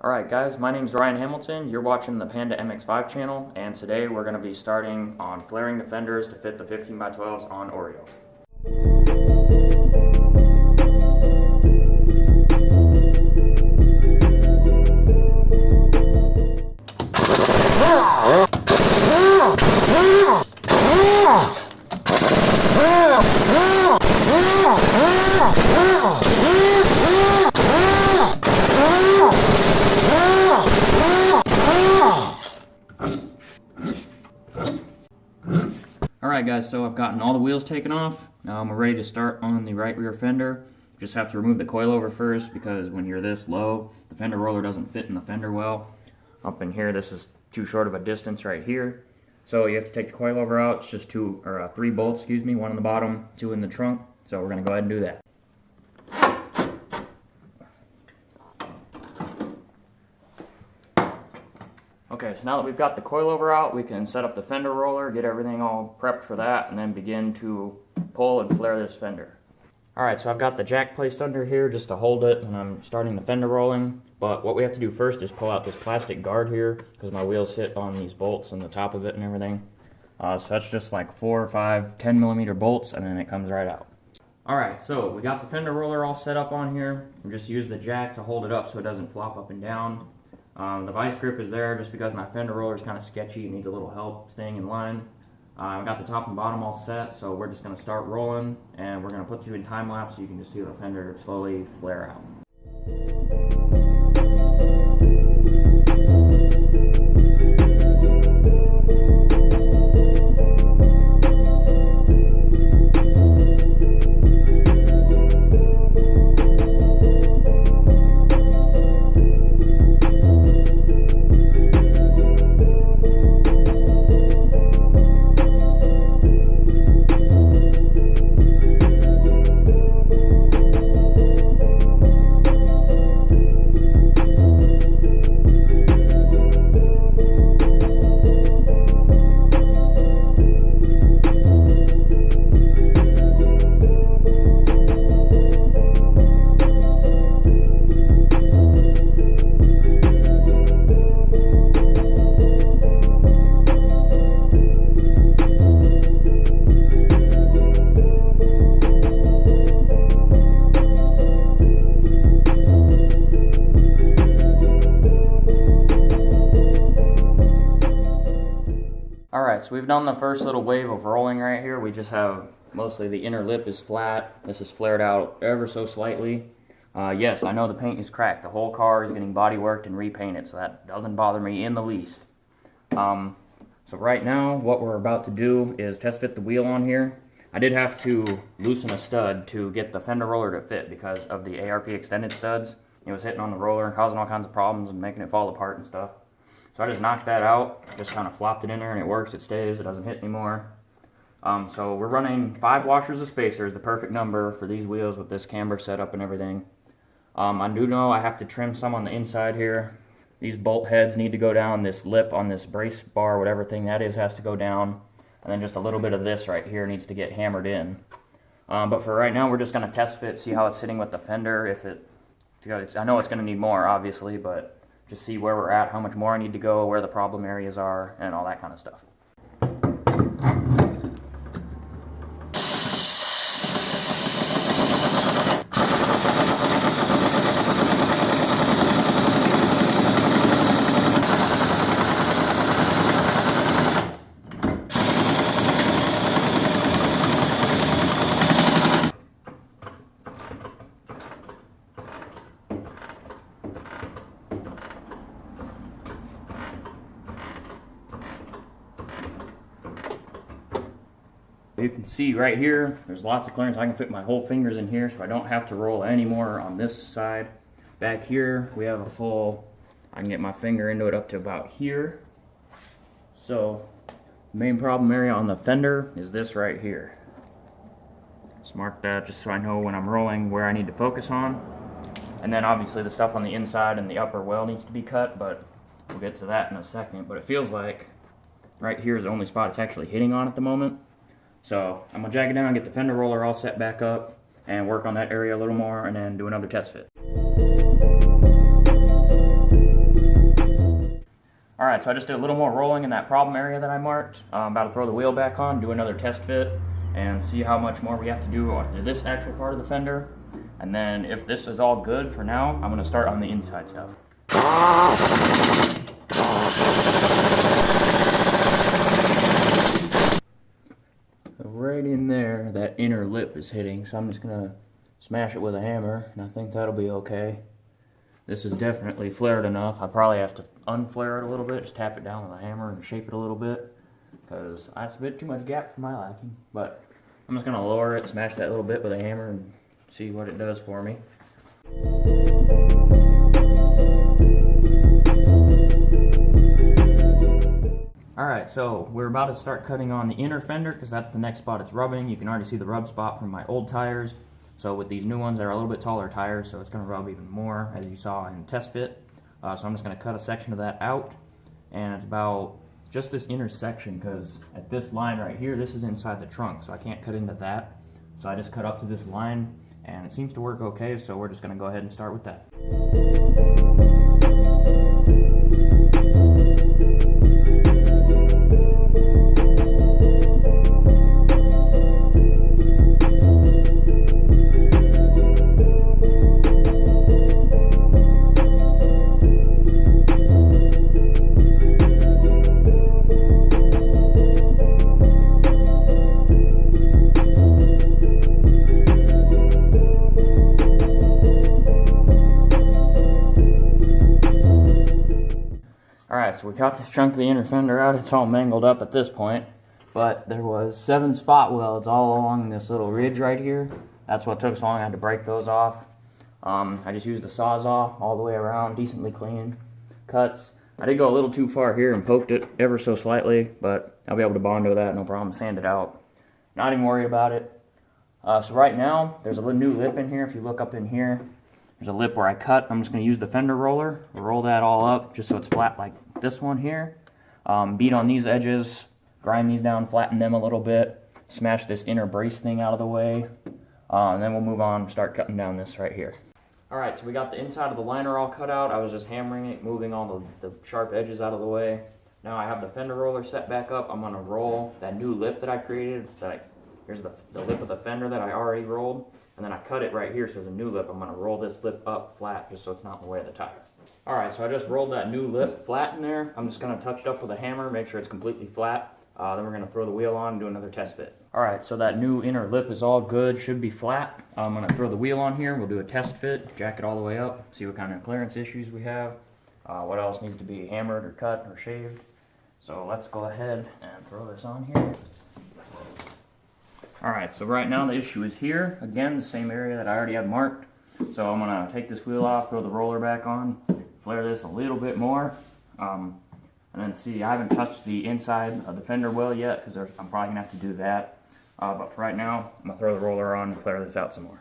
Alright guys, my name is Ryan Hamilton. You're watching the Panda MX5 channel, and today we're going to be starting on flaring the fenders to fit the 15x12s on Oreo. Alright guys, so I've gotten all the wheels taken off. We're ready to start on the right rear fender. Just have to remove the coilover first because when you're this low, the fender roller doesn't fit in the fender well. Up in here, this is too short of a distance right here. So you have to take the coilover out. It's just three bolts, one in the bottom, two in the trunk. So we're going to go ahead and do that. Okay, so now that we've got the coilover out, we can set up the fender roller, get everything all prepped for that, and then begin to pull and flare this fender. Alright, so I've got the jack placed under here just to hold it when I'm starting the fender rolling. But what we have to do first is pull out this plastic guard here, because my wheels hit on these bolts on the top of it and everything. So that's just like 4 or 5 10mm bolts, and then it comes right out. Alright, so we got the fender roller all set up on here. We just use the jack to hold it up so it doesn't flop up and down. The vice grip is there just because my fender roller is kind of sketchy. It needs a little help staying in line. I've got the top and bottom all set, so we're just going to start rolling, and we're going to put you in time lapse so you can just see the fender slowly flare out. Alright, so we've done the first little wave of rolling right here. We just have mostly the inner lip is flat. This is flared out ever so slightly. Yes, I know the paint is cracked. The whole car is getting body worked and repainted, so that doesn't bother me in the least. So right now, what we're about to do is test fit the wheel on here. I did have to loosen a stud to get the fender roller to fit because of the ARP extended studs. It was hitting on the roller and causing all kinds of problems and making it fall apart and stuff. So I just knocked that out, just kind of flopped it in there, and it works, it stays, it doesn't hit anymore. So we're running 5 washers of spacers, the perfect number for these wheels with this camber setup and everything. I do know I have to trim some on the inside here. These bolt heads need to go down, this lip on this brace bar, whatever thing that is, has to go down. And then just a little bit of this right here needs to get hammered in. But for right now, we're just going to test fit, see how it's sitting with the fender. I know it's going to need more, obviously, but just see where we're at, how much more I need to go, where the problem areas are, and all that kind of stuff. You can see right here, there's lots of clearance. I can fit my whole fingers in here, so I don't have to roll any more on this side. Back here, we have I can get my finger into it up to about here. So, the main problem area on the fender is this right here. Just mark that just so I know when I'm rolling where I need to focus on. And then obviously the stuff on the inside and the upper well needs to be cut, but we'll get to that in a second. But it feels like right here is the only spot it's actually hitting on at the moment. So I'm going to jack it down, get the fender roller all set back up, and work on that area a little more, and then do another test fit. Alright, so I just did a little more rolling in that problem area that I marked. I'm about to throw the wheel back on, do another test fit, and see how much more we have to do on this actual part of the fender. And then if this is all good for now, I'm going to start on the inside stuff. Right in there, that inner lip is hitting, so I'm just going to smash it with a hammer, and I think that'll be okay. This is definitely flared enough. I probably have to unflare it a little bit, just tap it down with a hammer and shape it a little bit, because that's a bit too much gap for my liking. But I'm just going to lower it, smash that little bit with a hammer, and see what it does for me. Alright, so we're about to start cutting on the inner fender, because that's the next spot it's rubbing. You can already see the rub spot from my old tires. So with these new ones, they're a little bit taller tires, so it's going to rub even more, as you saw in test fit. So I'm just going to cut a section of that out, and it's about just this inner section, because at this line right here, this is inside the trunk, so I can't cut into that. So I just cut up to this line, and it seems to work okay, so we're just going to go ahead and start with that. Alright, so we got this chunk of the inner fender out. It's all mangled up at this point, but there was 7 spot welds all along this little ridge right here. That's what took so long. I had to break those off. I just used the Sawzall all the way around, decently clean cuts. I did go a little too far here and poked it ever so slightly, but I'll be able to Bondo that, no problem, sand it out. Not even worried about it. So right now, there's a new lip in here. If you look up in here, there's a lip where I cut. I'm just going to use the fender roller, roll that all up just so it's flat like this one here. Beat on these edges, grind these down, flatten them a little bit, smash this inner brace thing out of the way, and then we'll move on and start cutting down this right here. Alright, so we got the inside of the liner all cut out. I was just hammering it, moving all the sharp edges out of the way. Now I have the fender roller set back up. I'm going to roll that new lip that I created. Here's the lip of the fender that I already rolled. And then I cut it right here, so there's a new lip. I'm going to roll this lip up flat just so it's not in the way of the tire. Alright, so I just rolled that new lip flat in there. I'm just going to touch it up with a hammer, make sure it's completely flat. Then we're going to throw the wheel on and do another test fit. Alright, so that new inner lip is all good, should be flat. I'm going to throw the wheel on here, we'll do a test fit, jack it all the way up, see what kind of clearance issues we have, what else needs to be hammered or cut or shaved. So let's go ahead and throw this on here. Alright, so right now the issue is here. Again, the same area that I already had marked. So I'm going to take this wheel off, throw the roller back on, flare this a little bit more. And then see, I haven't touched the inside of the fender well yet because I'm probably going to have to do that. But for right now, I'm going to throw the roller on and flare this out some more.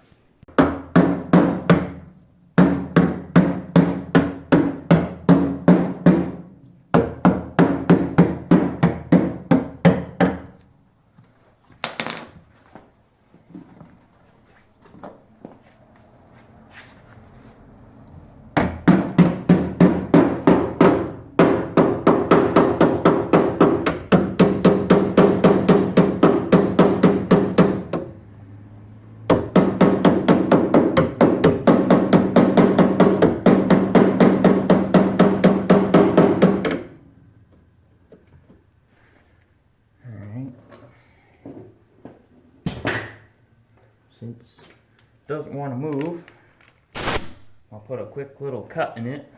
Since it doesn't want to move, I'll put a quick little cut in it.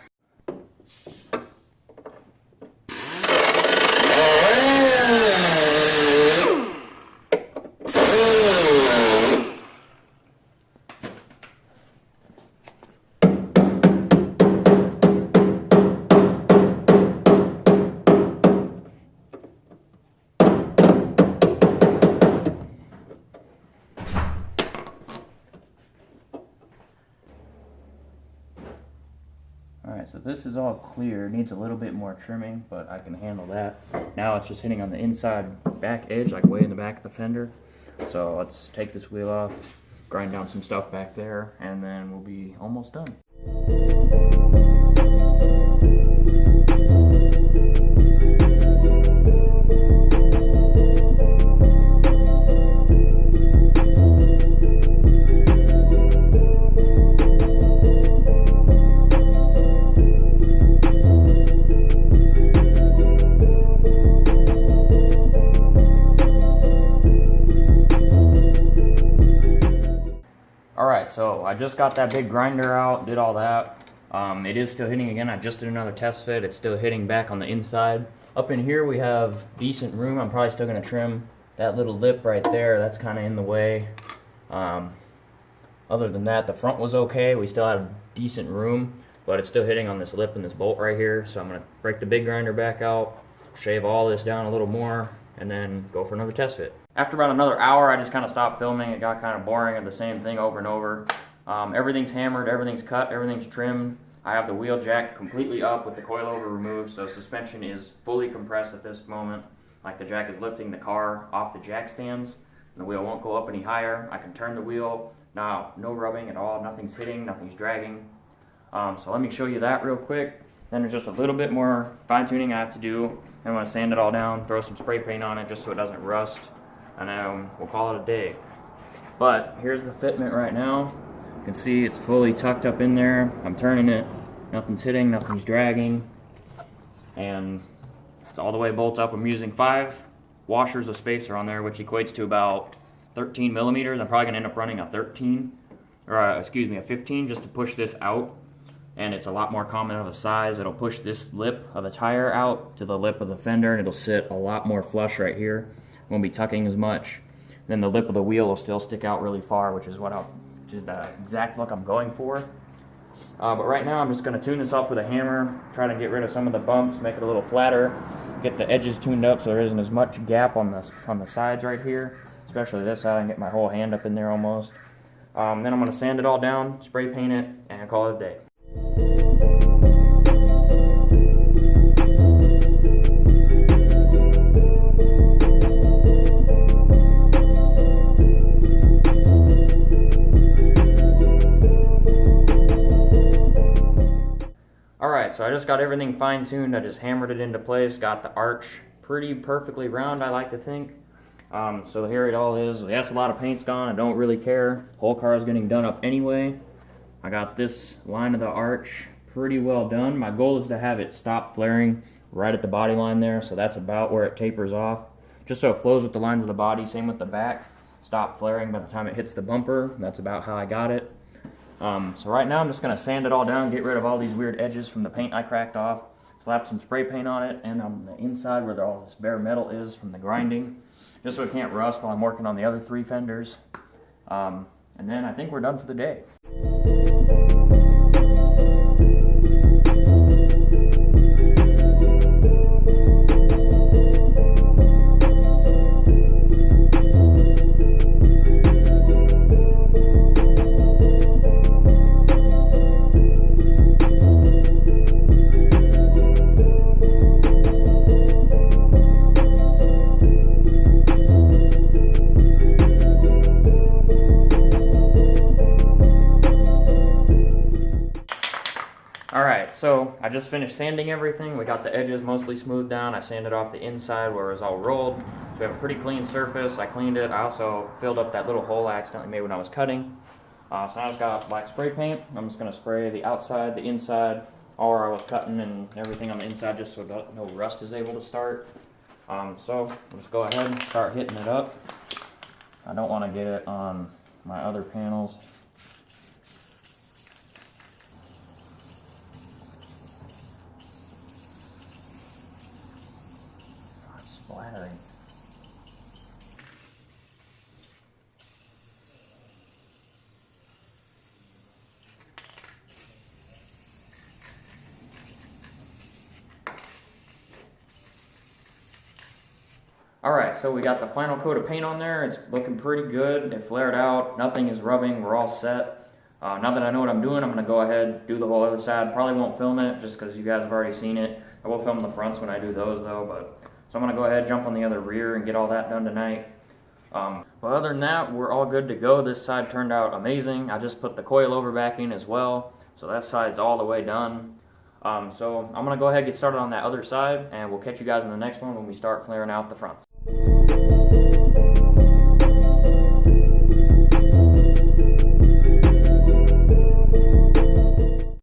Alright, so this is all clear. Needs a little bit more trimming, but I can handle that. Now it's just hitting on the inside back edge, like way in the back of the fender. So let's take this wheel off, grind down some stuff back there, and then we'll be almost done. just got that big grinder out, did all that. It is still hitting again. I just did another test fit. It's still hitting back on the inside. Up in here we have decent room. I'm probably still going to trim that little lip right there. That's kind of in the way. Other than that, the front was okay. We still had decent room, but it's still hitting on this lip and this bolt right here. So I'm going to break the big grinder back out, shave all this down a little more, and then go for another test fit. After about another hour, I just kind of stopped filming. It got kind of boring of the same thing over and over. Everything's hammered, everything's cut, everything's trimmed. I have the wheel jack completely up with the coilover removed, so suspension is fully compressed at this moment. Like the jack is lifting the car off the jack stands, and the wheel won't go up any higher. I can turn the wheel. Now, no rubbing at all, nothing's hitting, nothing's dragging. So let me show you that real quick. Then there's just a little bit more fine tuning I have to do. I'm going to sand it all down, throw some spray paint on it just so it doesn't rust, and then we'll call it a day. But here's the fitment right now. You can see it's fully tucked up in there. I'm turning it, nothing's hitting, nothing's dragging, and it's all the way bolted up. I'm using 5 washers of spacer on there, which equates to about 13 millimeters. I'm probably going to end up running a 13, or a 15 just to push this out. And it's a lot more common of a size. It'll push this lip of the tire out to the lip of the fender, and it'll sit a lot more flush right here. Won't be tucking as much. Then the lip of the wheel will still stick out really far, which is the exact look I'm going for. But right now I'm just going to tune this up with a hammer, try to get rid of some of the bumps, make it a little flatter, get the edges tuned up so there isn't as much gap on the sides right here, especially this side. I can get my whole hand up in there almost. Then I'm going to sand it all down, spray paint it, and call it a day. Alright, so I just got everything fine-tuned. I just hammered it into place, got the arch pretty perfectly round, I like to think. So here it all is. Yes, a lot of paint's gone. I don't really care. Whole car is getting done up anyway. I got this line of the arch pretty well done. My goal is to have it stop flaring right at the body line there, so that's about where it tapers off. Just so it flows with the lines of the body, same with the back. Stop flaring by the time it hits the bumper. That's about how I got it. So right now I'm just going to sand it all down, get rid of all these weird edges from the paint I cracked off, slap some spray paint on it, and on the inside where all this bare metal is from the grinding, just so it can't rust while I'm working on the other 3 fenders. And then I think we're done for the day. Alright, so I just finished sanding everything. We got the edges mostly smoothed down. I sanded off the inside where it was all rolled. So we have a pretty clean surface. I cleaned it. I also filled up that little hole I accidentally made when I was cutting. So now I just got black spray paint. I'm just going to spray the outside, the inside, all where I was cutting, and everything on the inside just so no rust is able to start. So I'll just go ahead and start hitting it up. I don't want to get it on my other panels. Splattering. Alright, so we got the final coat of paint on there. It's looking pretty good. It flared out. Nothing is rubbing. We're all set. Now that I know what I'm doing, I'm going to go ahead, do the whole other side. Probably won't film it just because you guys have already seen it. I will film the fronts when I do those though, so I'm going to go ahead, jump on the other rear, and get all that done tonight. But other than that, we're all good to go. This side turned out amazing. I just put the coilover back in as well, so that side's all the way done. So I'm going to go ahead and get started on that other side, and we'll catch you guys in the next one when we start flaring out the fronts.